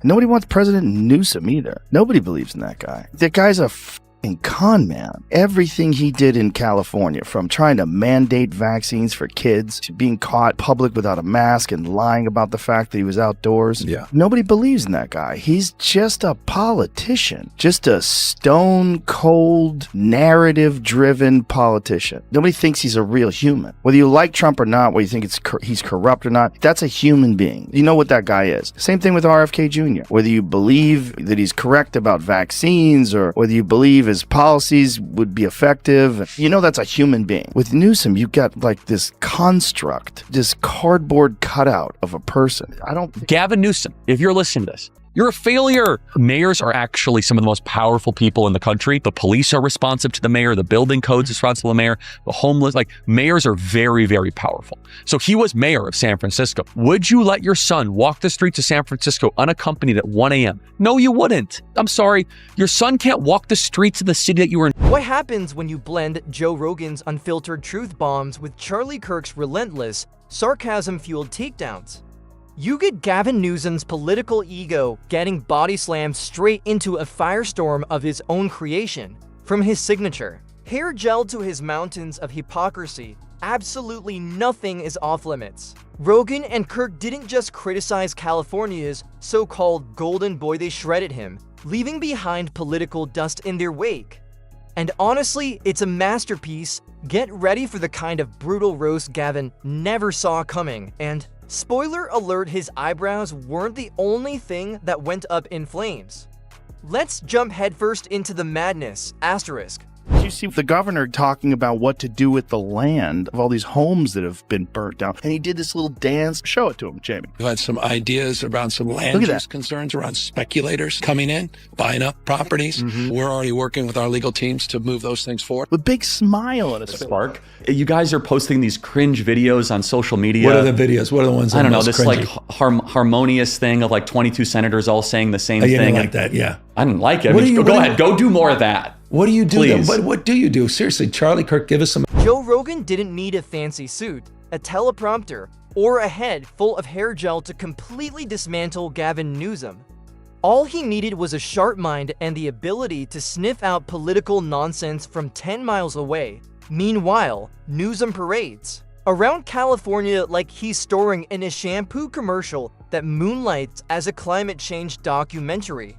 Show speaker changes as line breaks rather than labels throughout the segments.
Nobody wants President Newsom either. Nobody believes in that guy. That guy's a con man. Everything he did in California, from trying to mandate vaccines for kids to being caught public without a mask and lying about the fact that he was outdoors.
Yeah.
Nobody believes in that guy. He's just a politician, just a stone cold, narrative driven politician. Nobody thinks he's a real human. Whether you like Trump or not, whether you think he's corrupt or not, that's a human being. You know what that guy is. Same thing with RFK Jr. Whether you believe that he's correct about vaccines or whether you believe his policies would be effective, you know that's a human being. With Newsom, you got like this construct, this cardboard cutout of a person.
Gavin Newsom, if you're listening to this, you're a failure. Mayors are actually some of the most powerful people in the country. The police are responsive to the mayor. The building code's responsible to the mayor. The homeless, mayors are very, very powerful. So he was mayor of San Francisco. Would you let your son walk the streets of San Francisco unaccompanied at 1 a.m.? No, you wouldn't. I'm sorry. Your son can't walk the streets of the city that you were in.
What happens when you blend Joe Rogan's unfiltered truth bombs with Charlie Kirk's relentless, sarcasm-fueled takedowns? You get Gavin Newsom's political ego getting body slammed straight into a firestorm of his own creation. From his signature, hair gel to his mountains of hypocrisy, absolutely nothing is off limits. Rogan and Kirk didn't just criticize California's so-called golden boy, they shredded him, leaving behind political dust in their wake. And honestly, it's a masterpiece. Get ready for the kind of brutal roast Gavin never saw coming, and spoiler alert, his eyebrows weren't the only thing that went up in flames. Let's jump headfirst into the madness, asterisk.
You see the governor talking about what to do with the land of all these homes that have been burnt down. And he did this little dance. Show it to him, Jamie.
We've had some ideas around some land use concerns around speculators coming in, buying up properties. We're already working with our legal teams to move those things forward.
With a big smile on his face.
Spark. You guys are posting these cringe videos on social media.
What are the videos? What are the ones that
I don't
are
know,
most
this
cringy?
harmonious thing of 22 senators all saying the same
You
thing.
didn't like that, yeah.
I didn't like it. Go ahead. Go do more of that.
What do you do?
Please.
What do you do? Seriously, Charlie Kirk, give us some.
Joe Rogan didn't need a fancy suit, a teleprompter, or a head full of hair gel to completely dismantle Gavin Newsom. All he needed was a sharp mind and the ability to sniff out political nonsense from 10 miles away. Meanwhile, Newsom parades around California like he's starring in a shampoo commercial that moonlights as a climate change documentary.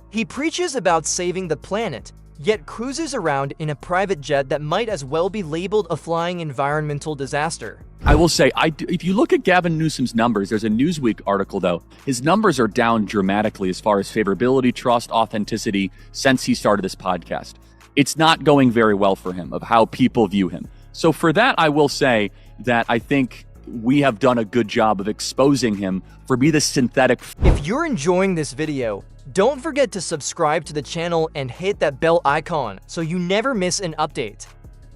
He preaches about saving the planet, yet cruises around in a private jet that might as well be labeled a flying environmental disaster.
I will say, if you look at Gavin Newsom's numbers, there's a Newsweek article though, his numbers are down dramatically as far as favorability, trust, authenticity since he started this podcast. It's not going very well for him of how people view him. So for that, I will say that I think we have done a good job of exposing him for being the synthetic.
If you're enjoying this video, don't forget to subscribe to the channel and hit that bell icon so you never miss an update.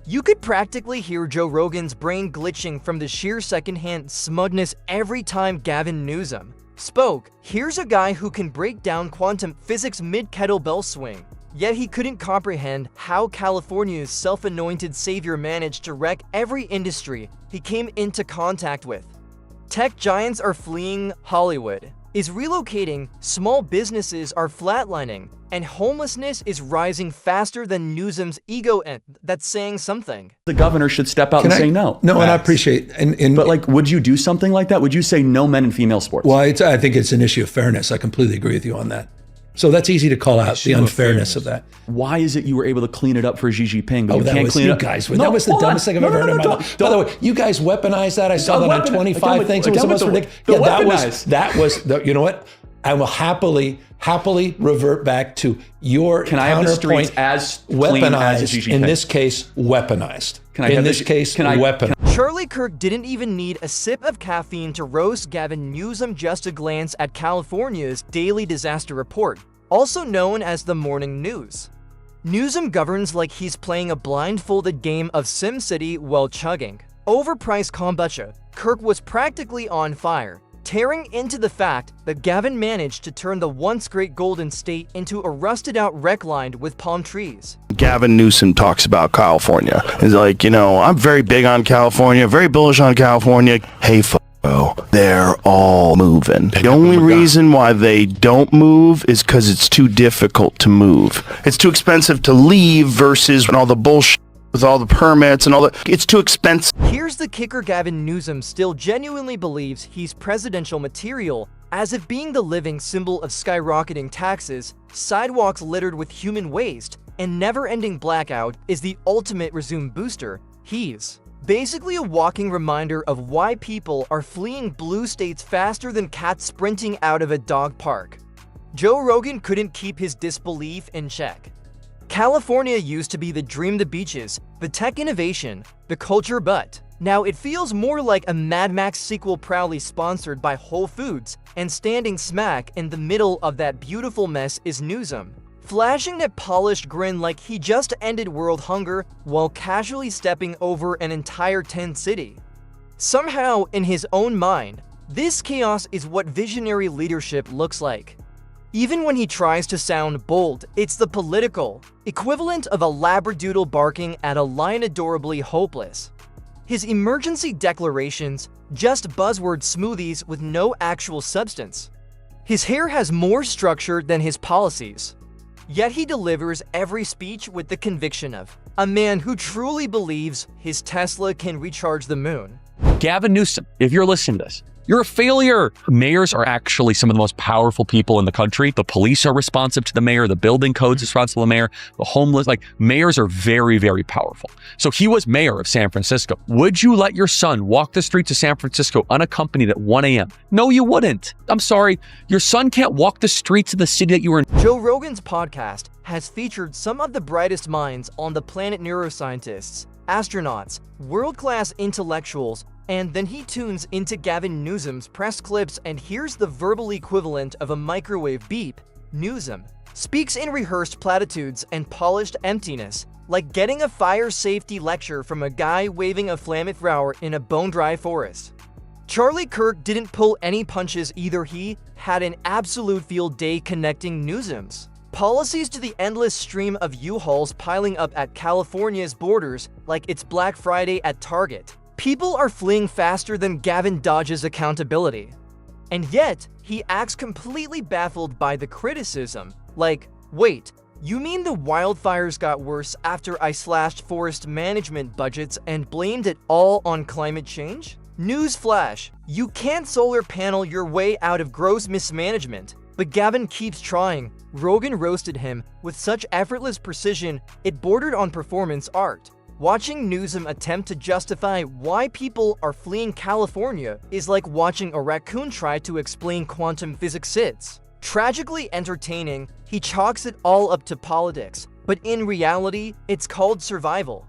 You could practically hear Joe Rogan's brain glitching from the sheer secondhand smugness every time Gavin Newsom spoke. Here's a guy who can break down quantum physics mid-kettlebell swing, yet he couldn't comprehend how California's self-anointed savior managed to wreck every industry he came into contact with. Tech giants are fleeing Hollywood, is relocating, small businesses are flatlining, and homelessness is rising faster than Newsom's ego, and that's saying something.
The governor should step out and say no.
No, and I appreciate
but would you do something like that? Would you say no men in female sports?
Well, I think it's an issue of fairness. I completely agree with you on that. So that's easy to call out, the unfairness of that.
Why is it you were able to clean it up for Xi Jinping, but you
that
can't
was
clean
you
it up?
guys. That was the dumbest thing I've ever heard in my life. By the way, you guys weaponized that. I saw that on 25 things. It was the most ridiculous. That was you know what? I will happily revert back to your
Can I have the streets as clean as Xi Jinping?
In this case, weaponized. Weaponized.
Charlie Kirk didn't even need a sip of caffeine to roast Gavin Newsom, just a glance at California's daily disaster report, also known as the morning news. Newsom governs like he's playing a blindfolded game of SimCity while chugging overpriced kombucha. Kirk was practically on fire, tearing into the fact that Gavin managed to turn the once great Golden State into a rusted-out wreck lined with palm trees.
Gavin Newsom talks about California. He's like, I'm very big on California, very bullish on California. Hey, Oh, they're all moving. The only reason why they don't move is because it's too difficult to move. It's too expensive to leave versus all the bullshit with all the permits and all that. It's too expensive.
Here's the kicker: Gavin Newsom still genuinely believes he's presidential material, as if being the living symbol of skyrocketing taxes, sidewalks littered with human waste, and never-ending blackout is the ultimate resume booster. He's basically a walking reminder of why people are fleeing blue states faster than cats sprinting out of a dog park. Joe Rogan couldn't keep his disbelief in check. California used to be the dream, the beaches, the tech innovation, the culture, but now it feels more like a Mad Max sequel proudly sponsored by Whole Foods, and standing smack in the middle of that beautiful mess is Newsom, flashing that polished grin like he just ended world hunger while casually stepping over an entire tent city. Somehow, in his own mind, this chaos is what visionary leadership looks like. Even when he tries to sound bold, it's the political equivalent of a labradoodle barking at a lion, adorably hopeless. His emergency declarations, just buzzword smoothies with no actual substance. His hair has more structure than his policies. Yet he delivers every speech with the conviction of a man who truly believes his Tesla can recharge the moon.
Gavin Newsom, if you're listening to this, you're a failure. Mayors are actually some of the most powerful people in the country. The police are responsive to the mayor. The building codes are responsive to the mayor. The homeless, mayors are very, very powerful. So he was mayor of San Francisco. Would you let your son walk the streets of San Francisco unaccompanied at 1 a.m.? No, you wouldn't. I'm sorry. Your son can't walk the streets of the city that you were in.
Joe Rogan's podcast has featured some of the brightest minds on the planet: neuroscientists, astronauts, world-class intellectuals, and then he tunes into Gavin Newsom's press clips and hears the verbal equivalent of a microwave beep. Newsom speaks in rehearsed platitudes and polished emptiness, like getting a fire safety lecture from a guy waving a flamethrower in a bone-dry forest. Charlie Kirk didn't pull any punches either. He had an absolute field day connecting Newsom's policies to the endless stream of U-Hauls piling up at California's borders like it's Black Friday at Target. People are fleeing faster than Gavin dodges accountability. And yet, he acts completely baffled by the criticism. Like, wait, you mean the wildfires got worse after I slashed forest management budgets and blamed it all on climate change? Newsflash, you can't solar panel your way out of gross mismanagement. But Gavin keeps trying. Rogan roasted him with such effortless precision, it bordered on performance art. Watching Newsom attempt to justify why people are fleeing California is like watching a raccoon try to explain quantum physics. It's tragically entertaining. He chalks it all up to politics, but in reality, it's called survival.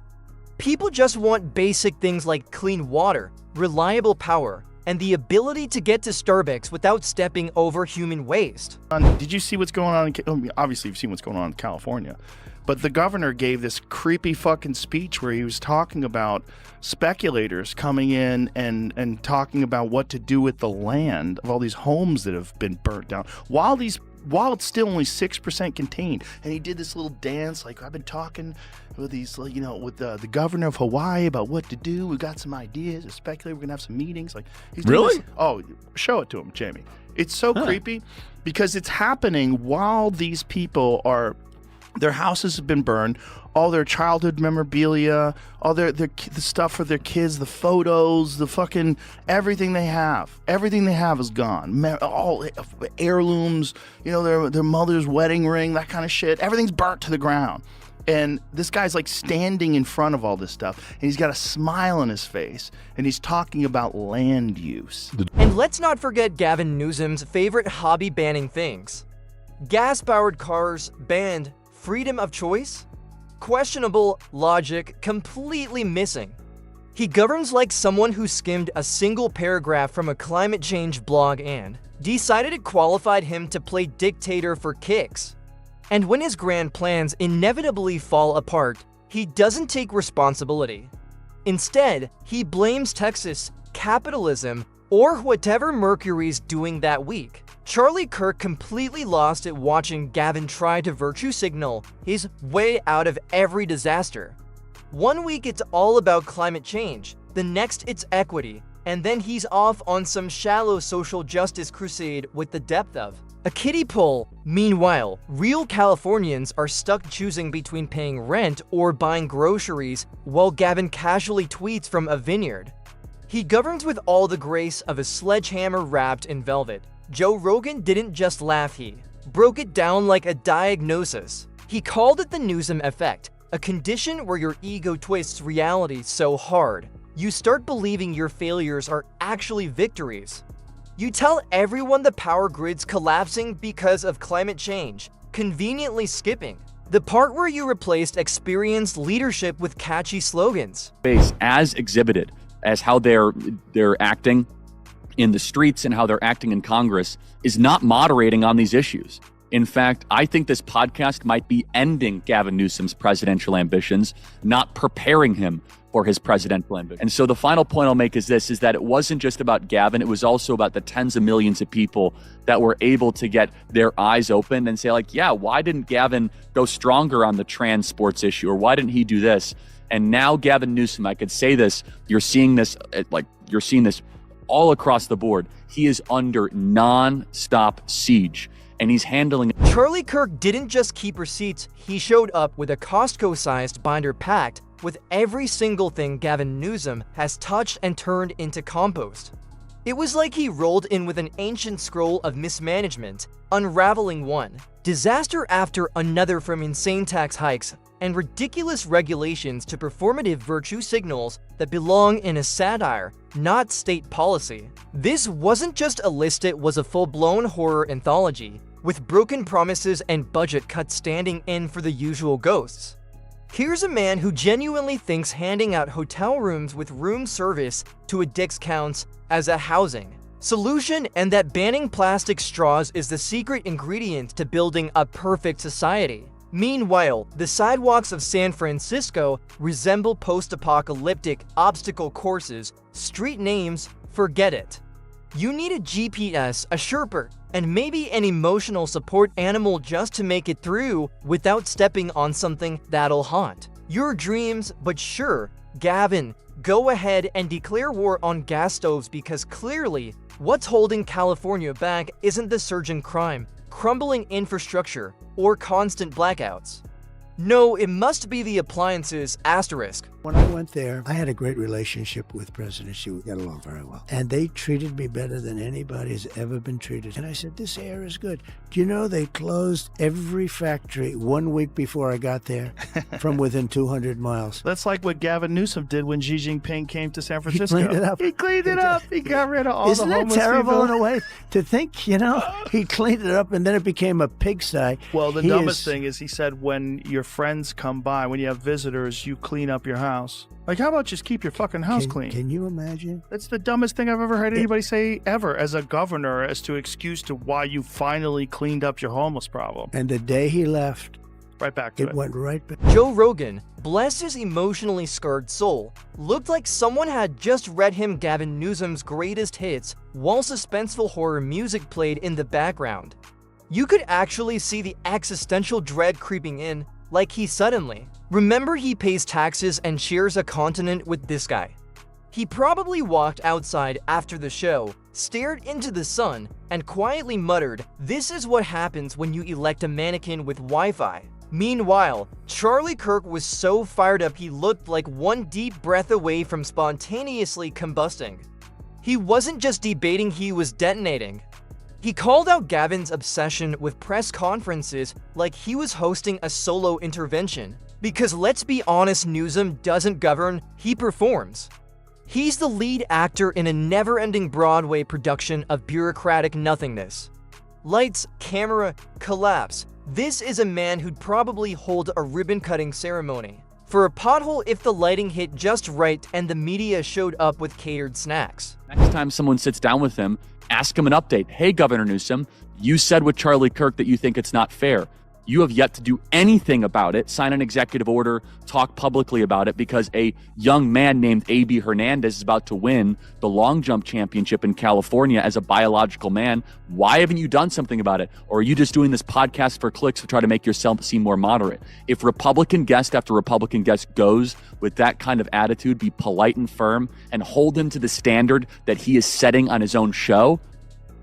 People just want basic things like clean water, reliable power, and the ability to get to Starbucks without stepping over human waste.
Did you see what's going on? Obviously, you've seen what's going on in California. But the governor gave this creepy fucking speech where he was talking about speculators coming in and talking about what to do with the land of all these homes that have been burnt down while it's still only 6% contained. And he did this little dance like, I've been talking with these, with the governor of Hawaii about what to do. We got some ideas. A speculator, we're gonna have some meetings. Like, he's doing
Really?
this. Oh, show it to him, Jamie. It's so creepy because it's happening while these people are. Their houses have been burned, all their childhood memorabilia, all the stuff for their kids, the photos, the fucking everything they have is gone. All heirlooms, their mother's wedding ring, that kind of shit. Everything's burnt to the ground. And this guy's like standing in front of all this stuff, and he's got a smile on his face, and he's talking about land use.
And let's not forget Gavin Newsom's favorite hobby: banning things. Gas-powered cars banned. Freedom of choice? Questionable logic, completely missing. He governs like someone who skimmed a single paragraph from a climate change blog and decided it qualified him to play dictator for kicks. And when his grand plans inevitably fall apart, he doesn't take responsibility. Instead, he blames Texas, capitalism, or whatever Mercury's doing that week. Charlie Kirk completely lost it watching Gavin try to virtue signal his way out of every disaster. One week it's all about climate change, the next it's equity, and then he's off on some shallow social justice crusade with the depth of a kiddie pool. Meanwhile, real Californians are stuck choosing between paying rent or buying groceries while Gavin casually tweets from a vineyard. He governs with all the grace of a sledgehammer wrapped in velvet. Joe Rogan didn't just laugh, he broke it down like a diagnosis. He called it the Newsom effect, a condition where your ego twists reality so hard, you start believing your failures are actually victories. You tell everyone the power grid's collapsing because of climate change, conveniently skipping the part where you replaced experienced leadership with catchy slogans.
As exhibited as how they're acting in the streets and how they're acting in Congress is not moderating on these issues. In fact, I think this podcast might be ending Gavin Newsom's presidential ambitions, not preparing him for his presidential ambition. And so the final point I'll make is this, is that it wasn't just about Gavin, it was also about the tens of millions of people that were able to get their eyes open and say like, yeah, why didn't Gavin go stronger on the trans sports issue? Or why didn't he do this? And now Gavin Newsom, I could say this, you're seeing this all across the board. He is under non-stop siege, and he's handling it.
Charlie Kirk didn't just keep receipts, he showed up with a Costco-sized binder packed with every single thing Gavin Newsom has touched and turned into compost. It was like he rolled in with an ancient scroll of mismanagement, unraveling one disaster after another, from insane tax hikes and ridiculous regulations to performative virtue signals that belong in a satire, not state policy. This wasn't just a list, it was a full-blown horror anthology, with broken promises and budget cuts standing in for the usual ghosts. Here's a man who genuinely thinks handing out hotel rooms with room service to addicts counts as a housing solution, and that banning plastic straws is the secret ingredient to building a perfect society. Meanwhile, the sidewalks of San Francisco resemble post-apocalyptic obstacle courses, street names, forget it. You need a GPS, a Sherpa, and maybe an emotional support animal just to make it through without stepping on something that'll haunt your dreams. But sure, Gavin, go ahead and declare war on gas stoves, because clearly what's holding California back isn't the surge in crime, crumbling infrastructure, or constant blackouts. No, it must be the appliances, asterisk.
When I went there, I had a great relationship with President Xi. We got along very well. And they treated me better than anybody has ever been treated. And I said, this air is good. Do you know they closed every factory 1 week before I got there from within 200 miles?
That's like what Gavin Newsom did when Xi Jinping came to San Francisco.
He cleaned it up.
He cleaned it up. He got rid of all the homeless
people. Isn't that terrible
people?
in a way to think, he cleaned it up and then it became a pigsty.
Well, the dumbest thing is he said when your friends come by, when you have visitors, you clean up your house. Like, how about just keep your fucking house clean?
Can you imagine?
That's the dumbest thing I've ever heard anybody say ever as a governor, as to excuse to why you finally cleaned up your homeless problem.
And the day he left,
right back to it.
It went right back.
Joe Rogan, bless his emotionally scarred soul, looked like someone had just read him Gavin Newsom's greatest hits while suspenseful horror music played in the background. You could actually see the existential dread creeping in, like he suddenly remember he pays taxes and shares a continent with this guy. He probably walked outside after the show, stared into the sun, and quietly muttered, "This is what happens when you elect a mannequin with Wi-Fi." Meanwhile, Charlie Kirk was so fired up he looked like one deep breath away from spontaneously combusting. He wasn't just debating, he was detonating. He called out Gavin's obsession with press conferences like he was hosting a solo intervention. Because let's be honest, Newsom doesn't govern, he performs. He's the lead actor in a never-ending Broadway production of bureaucratic nothingness. Lights, camera, collapse. This is a man who'd probably hold a ribbon-cutting ceremony for a pothole if the lighting hit just right and the media showed up with catered snacks.
Next time someone sits down with him, ask him an update. Hey, Governor Newsom, you said with Charlie Kirk that you think it's not fair. You have yet to do anything about it, sign an executive order, talk publicly about it, because a young man named A.B. Hernandez is about to win the long jump championship in California as a biological man. Why haven't you done something about it? Or are you just doing this podcast for clicks to try to make yourself seem more moderate? If Republican guest after Republican guest goes with that kind of attitude, be polite and firm, and hold him to the standard that he is setting on his own show,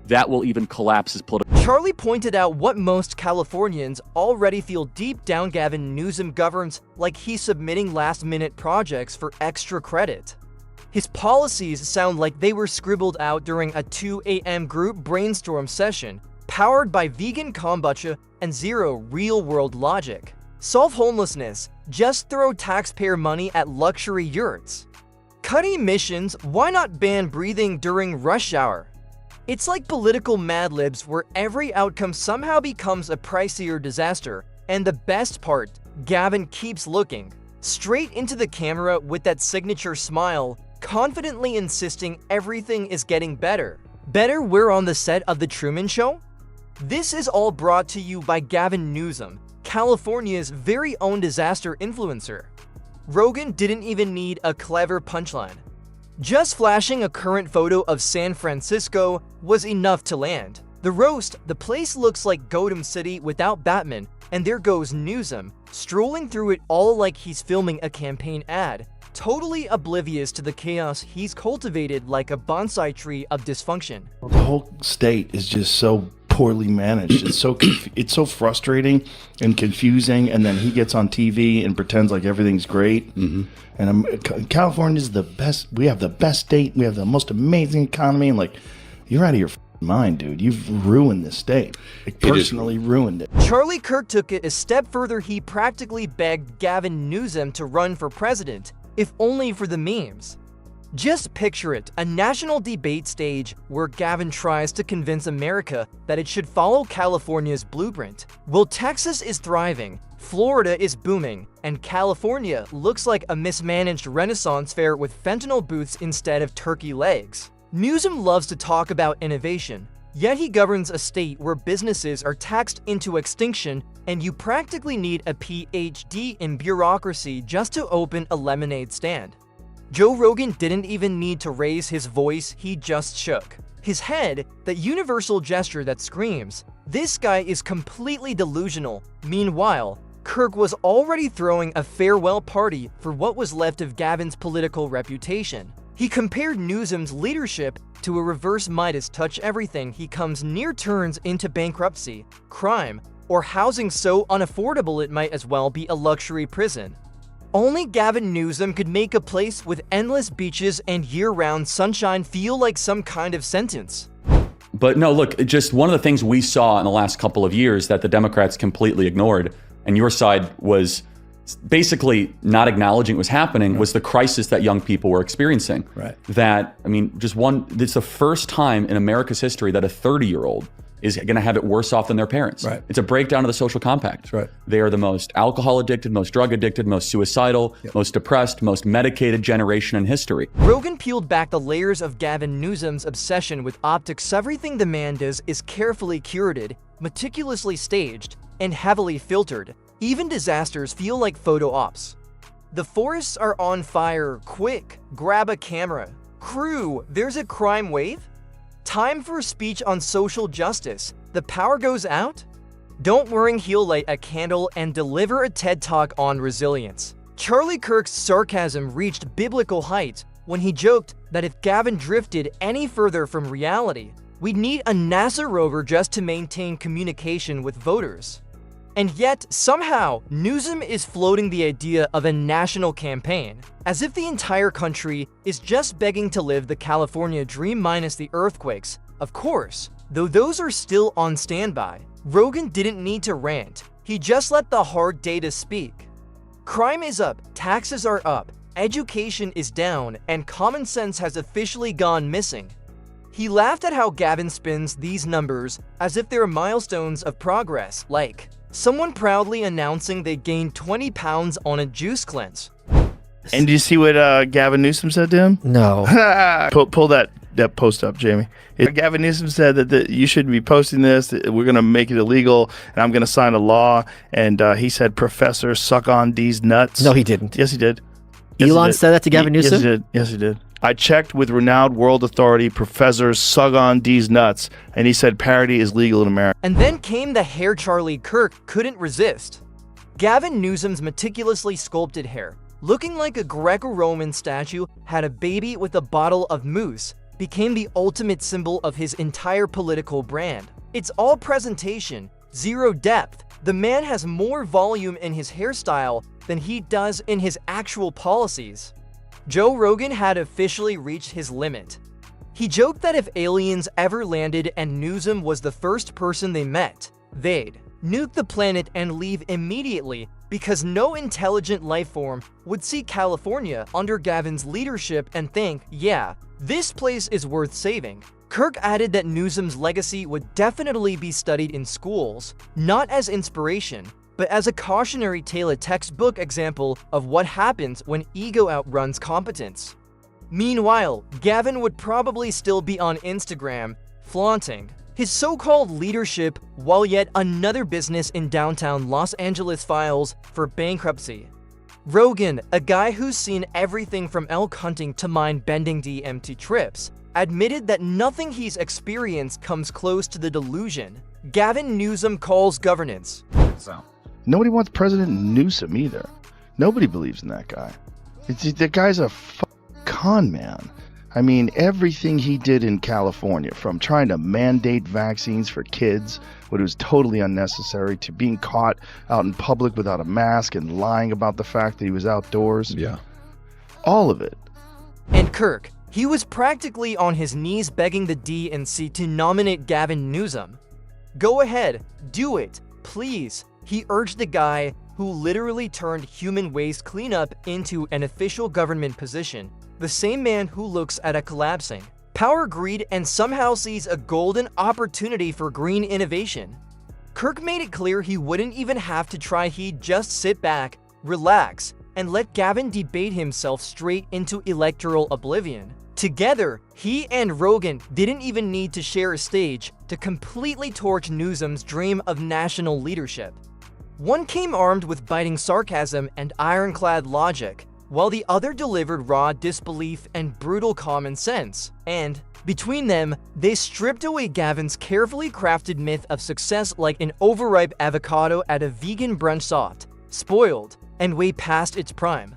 that will even collapse his political.
Charlie pointed out what most Californians already feel deep down. Gavin Newsom governs like he's submitting last-minute projects for extra credit. His policies sound like they were scribbled out during a 2 a.m. group brainstorm session, powered by vegan kombucha and zero real-world logic. Solve homelessness, just throw taxpayer money at luxury yurts. Cut emissions, why not ban breathing during rush hour? It's like political Mad Libs where every outcome somehow becomes a pricier disaster. And the best part, Gavin keeps looking straight into the camera with that signature smile, confidently insisting everything is getting better. Better we're on the set of The Truman Show? This is all brought to you by Gavin Newsom, California's very own disaster influencer. Rogan didn't even need a clever punchline. Just flashing a current photo of San Francisco was enough to land. The roast, the place looks like Gotham City without Batman, and there goes Newsom, strolling through it all like he's filming a campaign ad, totally oblivious to the chaos he's cultivated like a bonsai tree of dysfunction.
The whole state is just so poorly managed. It's so frustrating and confusing, and then he gets on TV and pretends like everything's great. And California's the best. We have the best state. We have the most amazing economy. And like, you're out of your mind, dude. You've ruined this state. Like, personally ruined it.
Charlie Kirk took it a step further. He practically begged Gavin Newsom to run for president, if only for the memes. Just picture it, a national debate stage where Gavin tries to convince America that it should follow California's blueprint. Well, Texas is thriving, Florida is booming, and California looks like a mismanaged Renaissance fair with fentanyl booths instead of turkey legs. Newsom loves to talk about innovation, yet he governs a state where businesses are taxed into extinction and you practically need a PhD in bureaucracy just to open a lemonade stand. Joe Rogan didn't even need to raise his voice, he just shook his head, that universal gesture that screams, "This guy is completely delusional." Meanwhile, Kirk was already throwing a farewell party for what was left of Gavin's political reputation. He compared Newsom's leadership to a reverse Midas touch everything. He comes near turns into bankruptcy, crime, or housing so unaffordable it might as well be a luxury prison. Only Gavin Newsom could make a place with endless beaches and year-round sunshine feel like some kind of sentence.
But no, look, just one of the things we saw in the last couple of years that the Democrats completely ignored, and your side was basically not acknowledging it was happening, was the crisis that young people were experiencing.
Right.
That, I mean, it's the first time in America's history that a 30-year-old is going to have it worse off than their parents.
Right.
It's a breakdown of the social compact.
That's right.
They are the most alcohol addicted, most drug addicted, most suicidal, most depressed, most medicated generation in history.
Rogan peeled back the layers of Gavin Newsom's obsession with optics. Everything the man does is carefully curated, meticulously staged, and heavily filtered. Even disasters feel like photo ops. The forests are on fire. Quick, grab a camera. Crew, there's a crime wave? Time for a speech on social justice. The power goes out? Don't worry, he'll light a candle and deliver a TED Talk on resilience. Charlie Kirk's sarcasm reached biblical heights when he joked that if Gavin drifted any further from reality, we'd need a NASA rover just to maintain communication with voters. And yet, somehow, Newsom is floating the idea of a national campaign, as if the entire country is just begging to live the California dream minus the earthquakes. Of course, though those are still on standby. Rogan didn't need to rant, he just let the hard data speak. Crime is up, taxes are up, education is down, and common sense has officially gone missing. He laughed at how Gavin spins these numbers as if they're milestones of progress, like someone proudly announcing they gained 20 pounds on a juice cleanse.
And do you see what Gavin Newsom said to him?
No.
pull that that post up, Jamie. Gavin Newsom said that you shouldn't be posting this. That we're going to make it illegal, and I'm going to sign a law. And he said, "Professor, suck on these nuts."
No, he didn't.
Yes, he did. Yes,
Elon said that to Gavin Newsom?
Yes, he did. Yes, he did. I checked with renowned world authority Professor Sug on D's nuts, and he said parody is legal in America.
And then came the hair Charlie Kirk couldn't resist. Gavin Newsom's meticulously sculpted hair, looking like a Greco-Roman statue, had a baby with a bottle of mousse, became the ultimate symbol of his entire political brand. It's all presentation, zero depth. The man has more volume in his hairstyle than he does in his actual policies. Joe Rogan had officially reached his limit. He joked that if aliens ever landed and Newsom was the first person they met, they'd nuke the planet and leave immediately because no intelligent life form would see California under Gavin's leadership and think, yeah, this place is worth saving. Kirk added that Newsom's legacy would definitely be studied in schools, not as inspiration, but as a cautionary tale, a textbook example of what happens when ego outruns competence. Meanwhile, Gavin would probably still be on Instagram, flaunting his so-called leadership while yet another business in downtown Los Angeles files for bankruptcy. Rogan, a guy who's seen everything from elk hunting to mind-bending DMT trips, admitted that nothing he's experienced comes close to the delusion Gavin Newsom calls governance.
Nobody wants President Newsom either. Nobody believes in that guy. The guy's a con man. I mean, everything he did in California, from trying to mandate vaccines for kids, when it was totally unnecessary, to being caught out in public without a mask and lying about the fact that he was outdoors.
Yeah.
All of it.
And Kirk, he was practically on his knees begging the DNC to nominate Gavin Newsom. Go ahead, do it, please. He urged the guy who literally turned human waste cleanup into an official government position, the same man who looks at a collapsing power greed and somehow sees a golden opportunity for green innovation. Kirk made it clear he wouldn't even have to try, he'd just sit back, relax, and let Gavin debate himself straight into electoral oblivion. Together, he and Rogan didn't even need to share a stage to completely torch Newsom's dream of national leadership. One came armed with biting sarcasm and ironclad logic, while the other delivered raw disbelief and brutal common sense. And, between them, they stripped away Gavin's carefully crafted myth of success like an overripe avocado at a vegan brunch, soft, spoiled, and way past its prime.